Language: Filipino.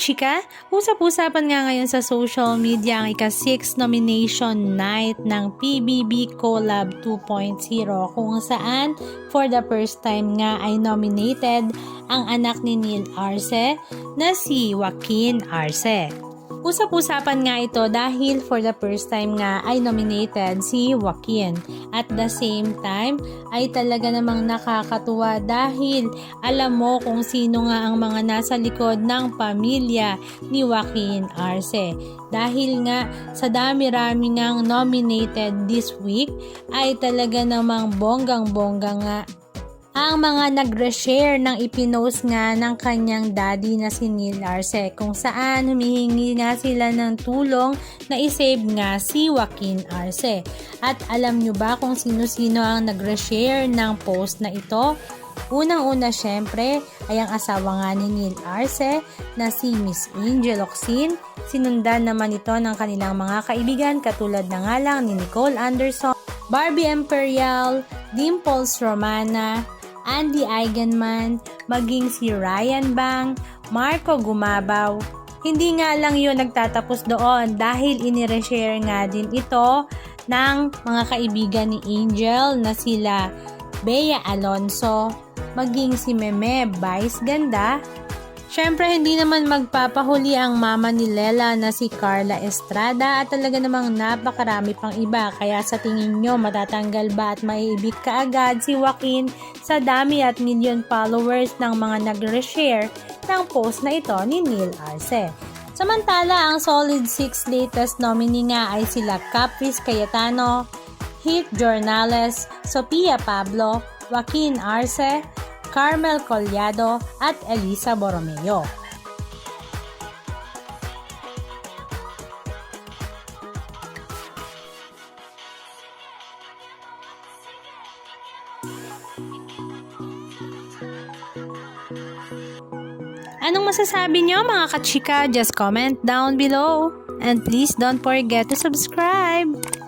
kachika, usap-usapan nga ngayon sa social media ang ika-6 nomination night ng PBB Collab 2.0 kung saan for the first time nga ay nominated ang anak ni Neil Arce na si Joaquin Arce. Usap-usapan nga ito dahil for the first time nga ay nominated si Joaquin. At the same time ay talaga namang nakakatuwa dahil alam mo kung sino nga ang mga nasa likod ng pamilya ni Joaquin Arce. Dahil nga sa dami-rami ngang nominated this week ay talaga namang bonggang-bongga nga ang mga nag-reshare ng ipinost nga ng kanyang daddy na si Neil Arce kung saan humihingi nga sila ng tulong na isave nga si Joaquin Arce. At alam nyo ba kung sino-sino ang nag-reshare ng post na ito? Unang-una syempre ay ang asawa nga ni Neil Arce na si Miss Angel Locsin. Sinundan naman ito ng kanilang mga kaibigan katulad na nga lang ni Nicole Anderson, Barbie Imperial, Dimples Romana, Andy Eigenman, maging si Ryan Bang, Marco Gumabaw. Hindi nga lang yun nagtatapos doon dahil inireshare nga din ito ng mga kaibigan ni Angel na sila Bea Alonso, maging si Meme Vice Ganda. Syempre hindi naman magpapahuli ang mama ni Lela na si Carla Estrada at talaga namang napakarami pang iba. Kaya sa tingin nyo matatanggal ba at maiibig kaagad si Joaquin sa dami at million followers ng mga nag-reshare ng post na ito ni Neil Arce? Samantala ang solid 6 latest nominee nga ay sila Caprice Cayetano, Heath Jornales, Sophia Pablo, Joaquin Arce, Carmel Collado at Elisa Borromeo. Anong masasabi niyo mga kachika? Just comment down below. And please don't forget to subscribe.